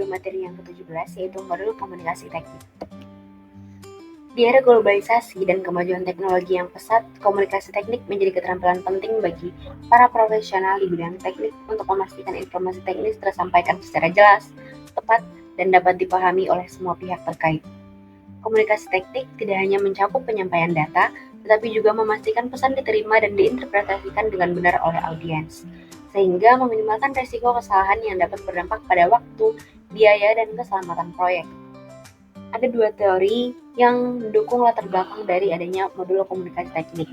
modul materi yang ke-17, yaitu modul komunikasi teknik. Di era globalisasi dan kemajuan teknologi yang pesat, komunikasi teknik menjadi keterampilan penting bagi para profesional di bidang teknik untuk memastikan informasi teknis tersampaikan secara jelas, tepat, dan dapat dipahami oleh semua pihak terkait. Komunikasi teknik tidak hanya mencakup penyampaian data, tetapi juga memastikan pesan diterima dan diinterpretasikan dengan benar oleh audiens, sehingga meminimalkan risiko kesalahan yang dapat berdampak pada waktu, biaya, dan keselamatan proyek. Ada dua teori yang mendukung latar belakang dari adanya modul komunikasi teknik.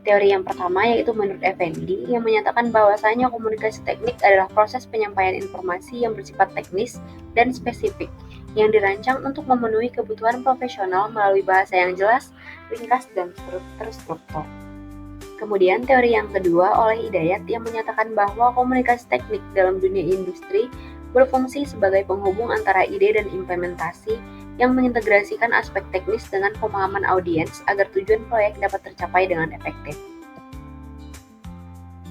Teori yang pertama yaitu menurut Effendi yang menyatakan bahwasanya komunikasi teknik adalah proses penyampaian informasi yang bersifat teknis dan spesifik yang dirancang untuk memenuhi kebutuhan profesional melalui bahasa yang jelas, ringkas, dan terstruktur. Kemudian teori yang kedua oleh Hidayat yang menyatakan bahwa komunikasi teknik dalam dunia industri berfungsi sebagai penghubung antara ide dan implementasi yang mengintegrasikan aspek teknis dengan pemahaman audiens agar tujuan proyek dapat tercapai dengan efektif.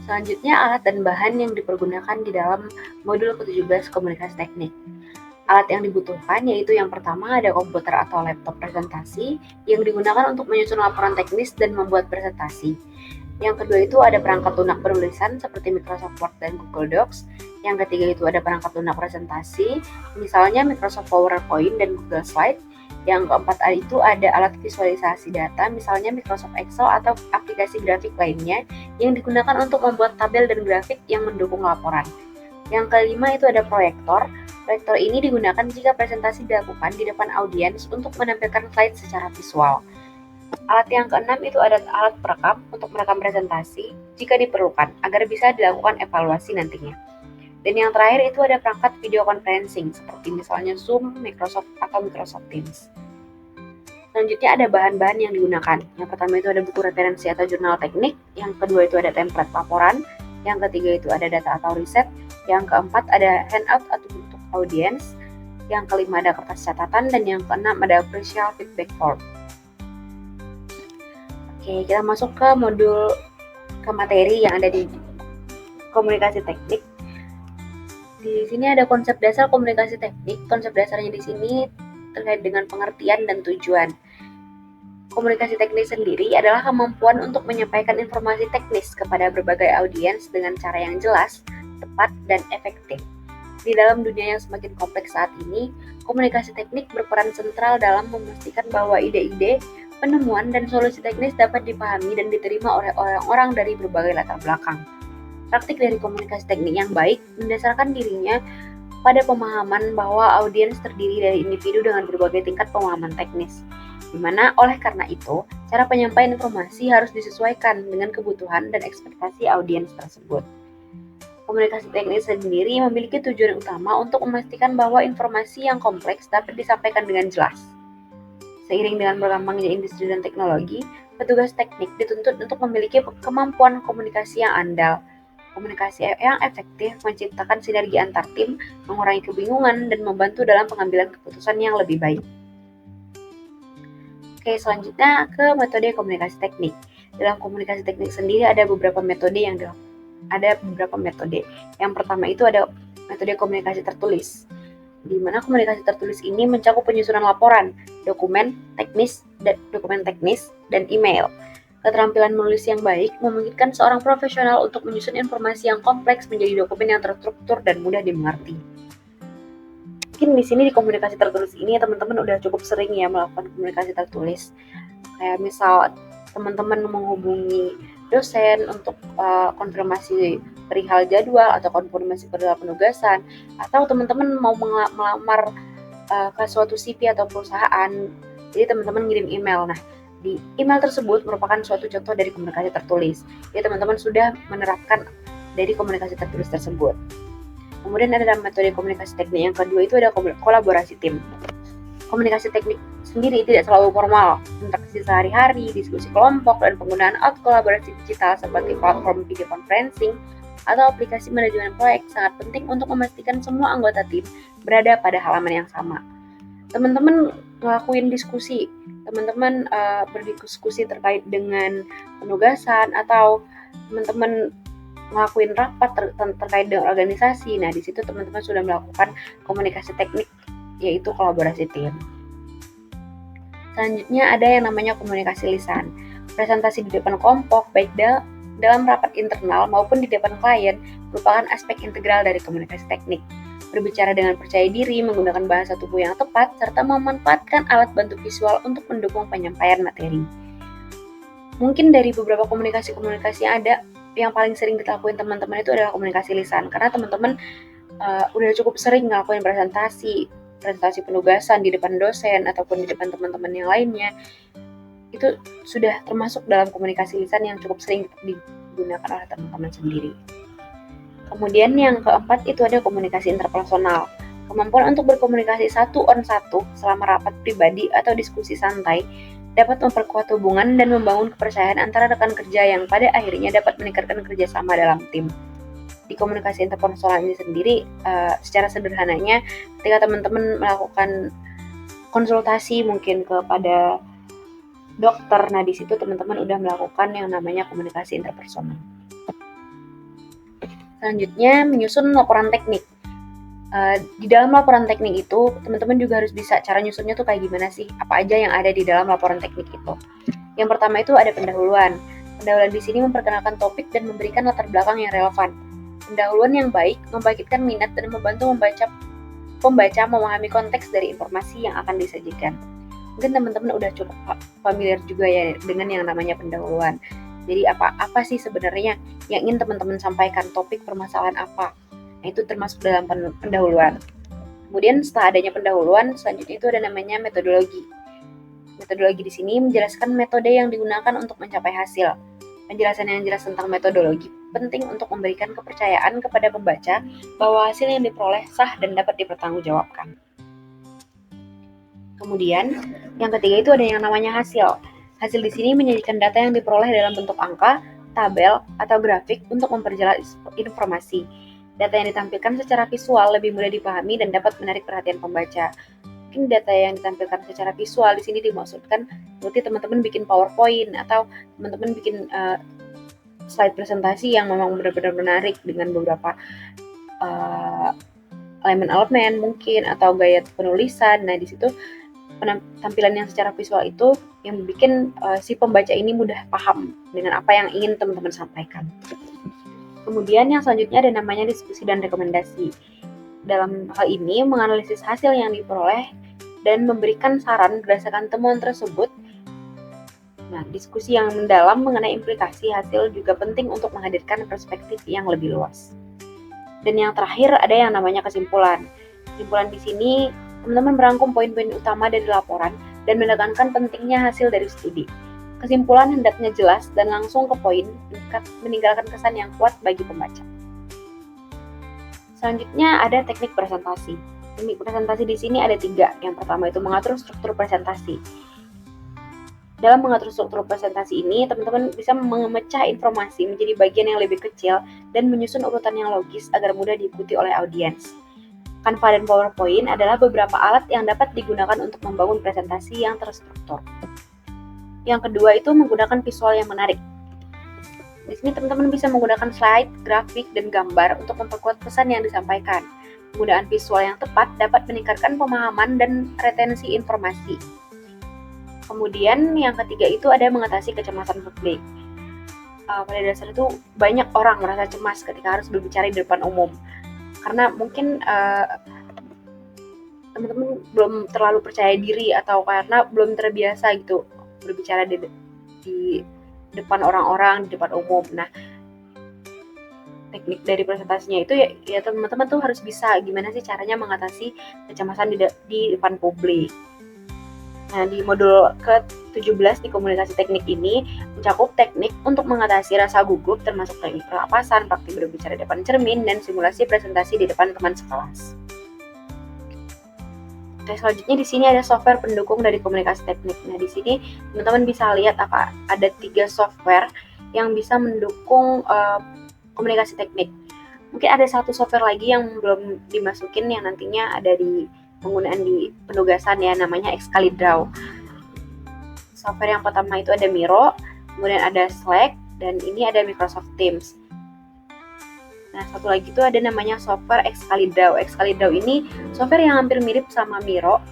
Selanjutnya, alat dan bahan yang dipergunakan di dalam modul ke-17 komunikasi teknik. Alat yang dibutuhkan yaitu yang pertama ada komputer atau laptop presentasi yang digunakan untuk menyusun laporan teknis dan membuat presentasi. Yang kedua itu ada perangkat lunak penulisan seperti Microsoft Word dan Google Docs. Yang ketiga itu ada perangkat lunak presentasi, misalnya Microsoft PowerPoint dan Google Slide. Yang keempat itu ada alat visualisasi data, misalnya Microsoft Excel atau aplikasi grafik lainnya yang digunakan untuk membuat tabel dan grafik yang mendukung laporan. Yang kelima itu ada proyektor. Proyektor ini digunakan jika presentasi dilakukan di depan audiens untuk menampilkan slide secara visual. Alat yang keenam itu ada alat perekam untuk merekam presentasi jika diperlukan agar bisa dilakukan evaluasi nantinya. Dan yang terakhir itu ada perangkat video conferencing seperti misalnya Zoom, Microsoft atau Microsoft Teams. Selanjutnya ada bahan-bahan yang digunakan. Yang pertama itu ada buku referensi atau jurnal teknik, yang kedua itu ada template laporan, yang ketiga itu ada data atau riset, yang keempat ada handout atau bentuk audiens, yang kelima ada kertas catatan, dan yang keenam ada crucial feedback form. Oke, kita masuk ke materi yang ada di komunikasi teknik. Di sini ada konsep dasar komunikasi teknik. Konsep dasarnya di sini terkait dengan pengertian dan tujuan. Komunikasi teknik sendiri adalah kemampuan untuk menyampaikan informasi teknis kepada berbagai audiens dengan cara yang jelas, tepat, dan efektif. Di dalam dunia yang semakin kompleks saat ini, komunikasi teknik berperan sentral dalam memastikan bahwa ide-ide, penemuan, dan solusi teknis dapat dipahami dan diterima oleh orang-orang dari berbagai latar belakang. Praktik dari komunikasi teknik yang baik mendasarkan dirinya pada pemahaman bahwa audiens terdiri dari individu dengan berbagai tingkat pemahaman teknis, di mana oleh karena itu, cara penyampaian informasi harus disesuaikan dengan kebutuhan dan ekspektasi audiens tersebut. Komunikasi teknik sendiri memiliki tujuan utama untuk memastikan bahwa informasi yang kompleks dapat disampaikan dengan jelas. Seiring dengan berkembangnya industri dan teknologi, petugas teknik dituntut untuk memiliki kemampuan komunikasi yang andal, komunikasi yang efektif, menciptakan sinergi antar tim, mengurangi kebingungan, dan membantu dalam pengambilan keputusan yang lebih baik. Oke, selanjutnya ke metode komunikasi teknik. Dalam komunikasi teknik sendiri ada beberapa metode. Yang pertama itu ada metode komunikasi tertulis, di mana komunikasi tertulis ini mencakup penyusunan laporan, dokumen teknis, dan email. Keterampilan menulis yang baik memungkinkan seorang profesional untuk menyusun informasi yang kompleks menjadi dokumen yang terstruktur dan mudah dimengerti. Mungkin di sini di komunikasi tertulis ini teman-teman udah cukup sering ya melakukan komunikasi tertulis. Kayak misal teman-teman menghubungi dosen untuk konfirmasi perihal jadwal atau konfirmasi perihal penugasan, atau teman-teman mau melamar ke suatu CV atau perusahaan, jadi teman-teman ngirim email. Nah, di email tersebut merupakan suatu contoh dari komunikasi tertulis. Jadi teman-teman sudah menerapkan dari komunikasi tertulis tersebut. Kemudian ada metode komunikasi teknik yang kedua itu ada kolaborasi tim. Komunikasi teknik sendiri tidak selalu formal. Interaksi sehari-hari, diskusi kelompok, dan penggunaan alat kolaborasi digital seperti platform video conferencing atau aplikasi manajemen proyek sangat penting untuk memastikan semua anggota tim berada pada halaman yang sama. Teman-teman ngelakuin diskusi, teman-teman berdiskusi terkait dengan penugasan, atau teman-teman ngelakuin rapat terkait dengan organisasi. Nah, di situ teman-teman sudah melakukan komunikasi teknik, yaitu kolaborasi tim. Selanjutnya ada yang namanya komunikasi lisan. Presentasi di depan kelompok, baik dalam rapat internal maupun di depan klien, merupakan aspek integral dari komunikasi teknik. Berbicara dengan percaya diri, menggunakan bahasa tubuh yang tepat, serta memanfaatkan alat bantu visual untuk mendukung penyampaian materi. Mungkin dari beberapa komunikasi yang ada, yang paling sering dilakuin teman-teman itu adalah komunikasi lisan, karena teman-teman udah cukup sering ngelakuin presentasi penugasan di depan dosen ataupun di depan teman-teman yang lainnya. Itu sudah termasuk dalam komunikasi lisan yang cukup sering digunakan oleh teman-teman sendiri. Kemudian yang keempat itu ada komunikasi interpersonal. Kemampuan untuk berkomunikasi satu on satu selama rapat pribadi atau diskusi santai dapat memperkuat hubungan dan membangun kepercayaan antara rekan kerja yang pada akhirnya dapat meningkatkan kerjasama dalam tim. Di komunikasi interpersonal ini sendiri, secara sederhananya, ketika teman-teman melakukan konsultasi mungkin kepada dokter, nah di situ teman-teman udah melakukan yang namanya komunikasi interpersonal. Selanjutnya, menyusun laporan teknik. Di dalam laporan teknik itu, teman-teman juga harus bisa cara nyusunnya tuh kayak gimana sih, apa aja yang ada di dalam laporan teknik itu. Yang pertama itu ada pendahuluan. Pendahuluan di sini memperkenalkan topik dan memberikan latar belakang yang relevan. Pendahuluan yang baik membangkitkan minat dan membantu pembaca memahami konteks dari informasi yang akan disajikan. Mungkin teman-teman udah cukup familiar juga ya dengan yang namanya pendahuluan. Jadi apa sih sebenarnya yang ingin teman-teman sampaikan, topik permasalahan apa? Nah, itu termasuk dalam pendahuluan. Kemudian setelah adanya pendahuluan, selanjutnya itu ada namanya metodologi. Metodologi di sini menjelaskan metode yang digunakan untuk mencapai hasil. Penjelasan yang jelas tentang metodologi penting untuk memberikan kepercayaan kepada pembaca bahwa hasil yang diperoleh sah dan dapat dipertanggungjawabkan. Kemudian, yang ketiga itu ada yang namanya hasil. Hasil di sini menyajikan data yang diperoleh dalam bentuk angka, tabel, atau grafik untuk memperjelas informasi. Data yang ditampilkan secara visual lebih mudah dipahami dan dapat menarik perhatian pembaca. Mungkin data yang ditampilkan secara visual di sini dimaksudkan berarti teman-teman bikin PowerPoint atau teman-teman bikin slide presentasi yang memang benar-benar menarik dengan beberapa elemen-elemen mungkin atau gaya penulisan. Nah, di situ tampilan yang secara visual itu yang bikin si pembaca ini mudah paham dengan apa yang ingin teman-teman sampaikan. Kemudian yang selanjutnya ada namanya diskusi dan rekomendasi. Dalam hal ini menganalisis hasil yang diperoleh dan memberikan saran berdasarkan temuan tersebut. Nah, diskusi yang mendalam mengenai implikasi hasil juga penting untuk menghadirkan perspektif yang lebih luas. Dan yang terakhir ada yang namanya kesimpulan. Kesimpulan di sini teman-teman merangkum poin-poin utama dari laporan dan menekankan pentingnya hasil dari studi. Kesimpulan hendaknya jelas dan langsung ke poin, meninggalkan kesan yang kuat bagi pembaca. Selanjutnya ada teknik presentasi. Teknik presentasi di sini ada 3. Yang pertama itu mengatur struktur presentasi. Dalam mengatur struktur presentasi ini, teman-teman bisa memecah informasi menjadi bagian yang lebih kecil dan menyusun urutan yang logis agar mudah diikuti oleh audiens. Canva dan PowerPoint adalah beberapa alat yang dapat digunakan untuk membangun presentasi yang terstruktur. Yang kedua itu menggunakan visual yang menarik. Di sini teman-teman bisa menggunakan slide, grafik, dan gambar untuk memperkuat pesan yang disampaikan. Penggunaan visual yang tepat dapat meningkatkan pemahaman dan retensi informasi. Kemudian yang ketiga itu ada mengatasi kecemasan publik. Pada dasarnya itu banyak orang merasa cemas ketika harus berbicara di depan umum. Karena mungkin teman-teman belum terlalu percaya diri atau karena belum terbiasa gitu berbicara di depan orang-orang, di depan umum. Nah, teknik dari presentasinya itu ya teman-teman tuh harus bisa gimana sih caranya mengatasi kecemasan di depan publik. Nah, di modul ke-17 di komunikasi teknik ini mencakup teknik untuk mengatasi rasa gugup termasuk teknik pernapasan, praktik berbicara di depan cermin, dan simulasi presentasi di depan teman sekelas. Oke, selanjutnya di sini ada software pendukung dari komunikasi teknik. Nah, di sini teman-teman bisa lihat ada 3 software yang bisa mendukung komunikasi teknik. Mungkin ada 1 software lagi yang belum dimasukin yang nantinya ada di penggunaan di penugasan ya, namanya Excalidraw. Software yang pertama itu ada Miro, kemudian ada Slack, dan ini ada Microsoft Teams. Nah, satu lagi tuh ada namanya software Excalidraw. Excalidraw ini software yang hampir mirip sama Miro,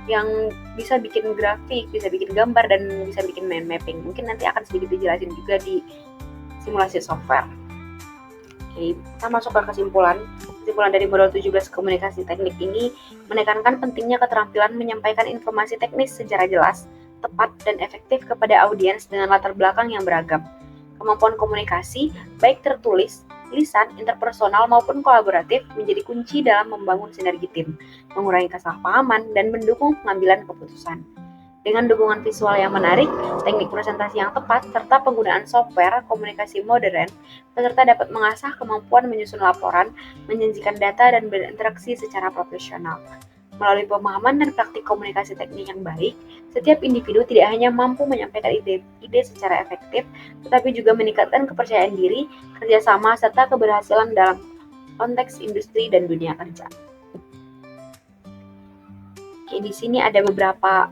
yang bisa bikin grafik, bisa bikin gambar, dan bisa bikin mind mapping. Mungkin nanti akan sedikit dijelasin juga di simulasi software. Oke, kita masuk ke kesimpulan. Kesimpulan dari modul 17 komunikasi teknik ini menekankan pentingnya keterampilan menyampaikan informasi teknis secara jelas, tepat, dan efektif kepada audiens dengan latar belakang yang beragam. Kemampuan komunikasi, baik tertulis, lisan, interpersonal maupun kolaboratif menjadi kunci dalam membangun sinergi tim, mengurangi kesalahpahaman, dan mendukung pengambilan keputusan. Dengan dukungan visual yang menarik, teknik presentasi yang tepat, serta penggunaan software komunikasi modern, peserta dapat mengasah kemampuan menyusun laporan, menyajikan data, dan berinteraksi secara profesional. Melalui pemahaman dan praktik komunikasi teknik yang baik, setiap individu tidak hanya mampu menyampaikan ide secara efektif, tetapi juga meningkatkan kepercayaan diri, kerjasama, serta keberhasilan dalam konteks industri dan dunia kerja. Oke, di sini ada beberapa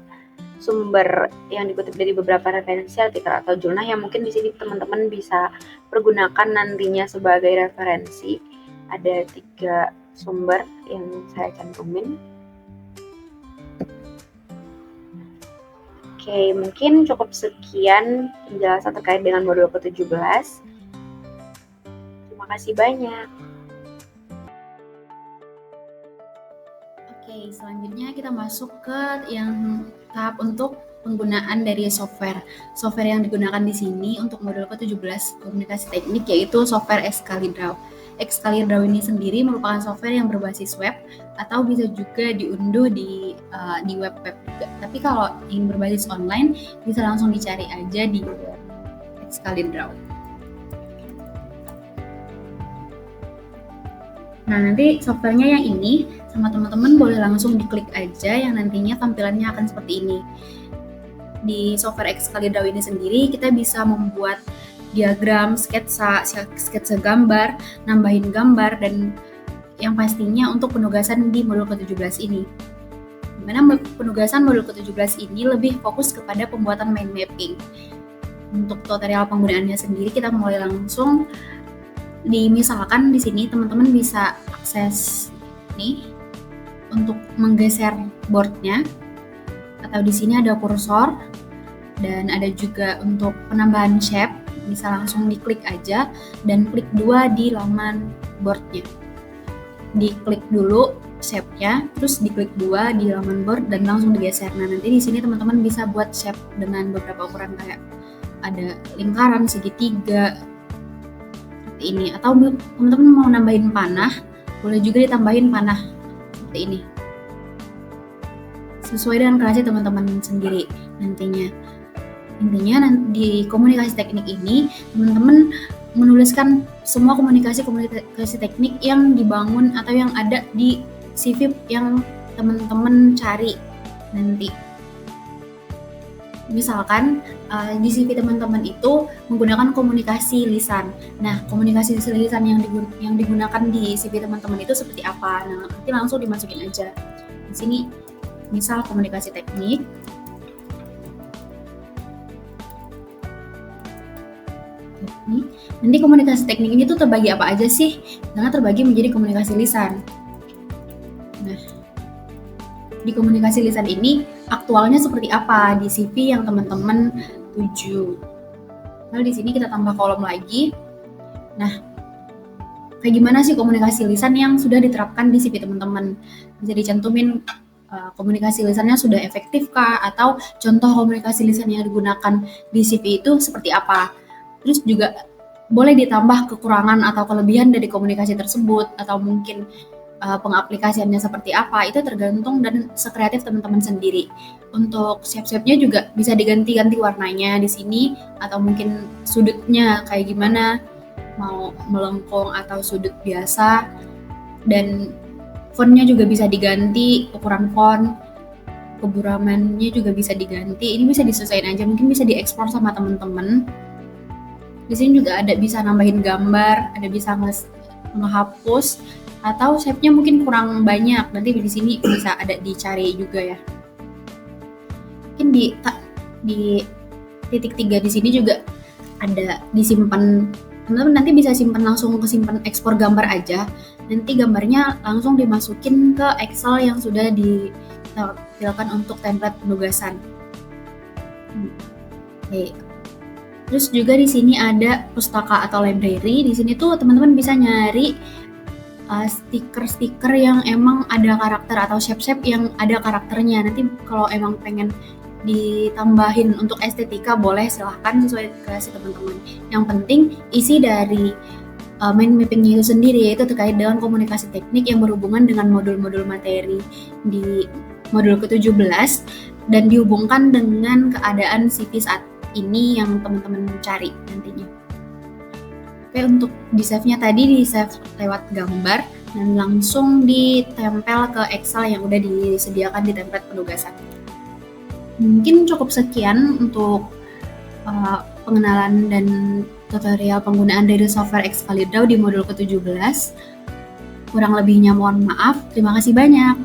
sumber yang dikutip dari beberapa referensi artikel atau jurnal yang mungkin di sini teman-teman bisa pergunakan nantinya sebagai referensi. Ada 3 sumber yang saya cantumin. Oke, mungkin cukup sekian penjelasan terkait dengan modul ke-17. Terima kasih banyak. Oke, selanjutnya kita masuk ke yang tahap untuk penggunaan dari software. Software yang digunakan di sini untuk modul ke-17 komunikasi teknik yaitu software Excalidraw. Excalidraw ini sendiri merupakan software yang berbasis web atau bisa juga diunduh di web juga. Tapi kalau ingin berbasis online bisa langsung dicari aja di web Excalidraw. Nah, nanti softwarenya yang ini sama teman-teman boleh langsung diklik aja yang nantinya tampilannya akan seperti ini. Di software Excalidraw ini sendiri kita bisa membuat diagram, sketsa gambar, nambahin gambar, dan yang pastinya untuk penugasan di modul ke-17 ini. Dimana penugasan modul ke-17 ini lebih fokus kepada pembuatan mind mapping. Untuk tutorial penggunaannya sendiri kita mulai langsung. Misalkan di sini teman-teman bisa akses nih untuk menggeser boardnya, atau di sini ada kursor dan ada juga untuk penambahan shape, bisa langsung diklik aja dan klik 2 di laman boardnya. Diklik dulu shape-nya, terus diklik 2 di laman board dan langsung digeser. Nah, nanti di sini teman-teman bisa buat shape dengan beberapa ukuran kayak ada lingkaran, segitiga, ini, atau teman-teman mau nambahin panah, boleh juga ditambahin panah seperti ini, sesuai dengan kreasi teman-teman sendiri nantinya. Intinya di komunikasi teknik ini teman-teman menuliskan semua komunikasi teknik yang dibangun atau yang ada di CV yang teman-teman cari nanti. Misalkan di CV teman-teman itu menggunakan komunikasi lisan. Nah, komunikasi lisan yang digunakan di CV teman-teman itu seperti apa? Nah, nanti langsung dimasukin aja. Di sini misal komunikasi teknik. Nanti komunikasi teknik ini tuh terbagi apa aja sih? Karena terbagi menjadi komunikasi lisan. Nah, di komunikasi lisan ini aktualnya seperti apa di CV yang teman-teman tuju. Lalu di sini kita tambah kolom lagi. Nah, kayak gimana sih komunikasi lisan yang sudah diterapkan di CV teman-teman? Bisa dicantumin komunikasi lisannya sudah efektif kah? Atau contoh komunikasi lisan yang digunakan di CV itu seperti apa? Terus juga boleh ditambah kekurangan atau kelebihan dari komunikasi tersebut, atau mungkin pengaplikasiannya seperti apa, itu tergantung dan sekreatif teman-teman sendiri. Untuk shape-nya juga bisa diganti-ganti warnanya di sini, atau mungkin sudutnya kayak gimana, mau melengkung atau sudut biasa, dan fontnya juga bisa diganti, ukuran font, keburamannya juga bisa diganti. Ini bisa disesuaikan aja, mungkin bisa diekspor sama teman-teman. Di sini juga ada bisa nambahin gambar, ada bisa menghapus, atau shape-nya mungkin kurang banyak, nanti di sini bisa ada dicari juga ya. Mungkin di titik 3 di sini juga ada disimpan teman-teman nanti bisa simpan langsung ke simpan ekspor gambar aja. Nanti gambarnya langsung dimasukin ke Excel yang sudah ditampilkan untuk template penugasan. Oke. Terus juga di sini ada pustaka atau library. Di sini tuh teman-teman bisa nyari stiker-stiker yang emang ada karakter atau shape-shape yang ada karakternya. Nanti kalau emang pengen ditambahin untuk estetika boleh, silahkan sesuai kreasi teman-teman. Yang penting isi dari mind mapping itu sendiri yaitu terkait dengan komunikasi teknik yang berhubungan dengan modul-modul materi di modul ke-17 dan dihubungkan dengan keadaan CV saat ini yang teman-teman cari nantinya. Oke, untuk di save-nya tadi di save lewat gambar dan langsung ditempel ke Excel yang udah disediakan di template penugasan. Mungkin cukup sekian untuk pengenalan dan tutorial penggunaan dari software Excalibur di modul ke-17. Kurang lebihnya mohon maaf. Terima kasih banyak.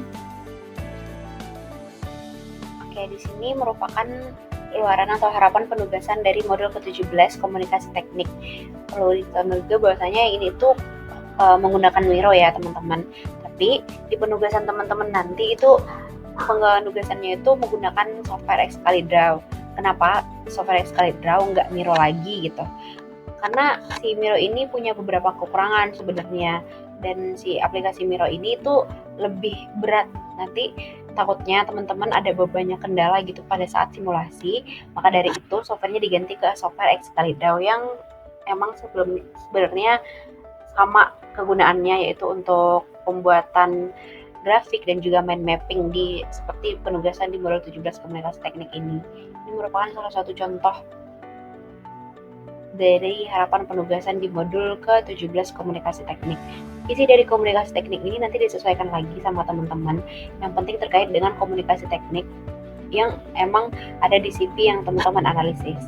Oke, di sini merupakan luaran atau harapan penugasan dari modul ke-17 komunikasi teknik. Perlu diketahui juga bahwasanya ini tuh menggunakan Miro ya teman-teman. Tapi di penugasan teman-teman nanti itu penugasannya itu menggunakan software Excalibur. Kenapa software Excalibur nggak Miro lagi gitu? Karena si Miro ini punya beberapa kekurangan sebenarnya, dan si aplikasi Miro ini tuh lebih berat. Nanti takutnya teman-teman ada banyak kendala gitu pada saat simulasi, maka dari itu softwarenya diganti ke software Excalibur yang emang sebenarnya sama kegunaannya, yaitu untuk pembuatan grafik dan juga mind mapping di seperti penugasan di modul 17 komunikasi teknik ini. Ini merupakan salah satu contoh dari harapan penugasan di modul ke-17 komunikasi teknik. Isi dari komunikasi teknik ini nanti disesuaikan lagi sama teman-teman. Yang penting terkait dengan komunikasi teknik yang emang ada di CV yang teman-teman analisis.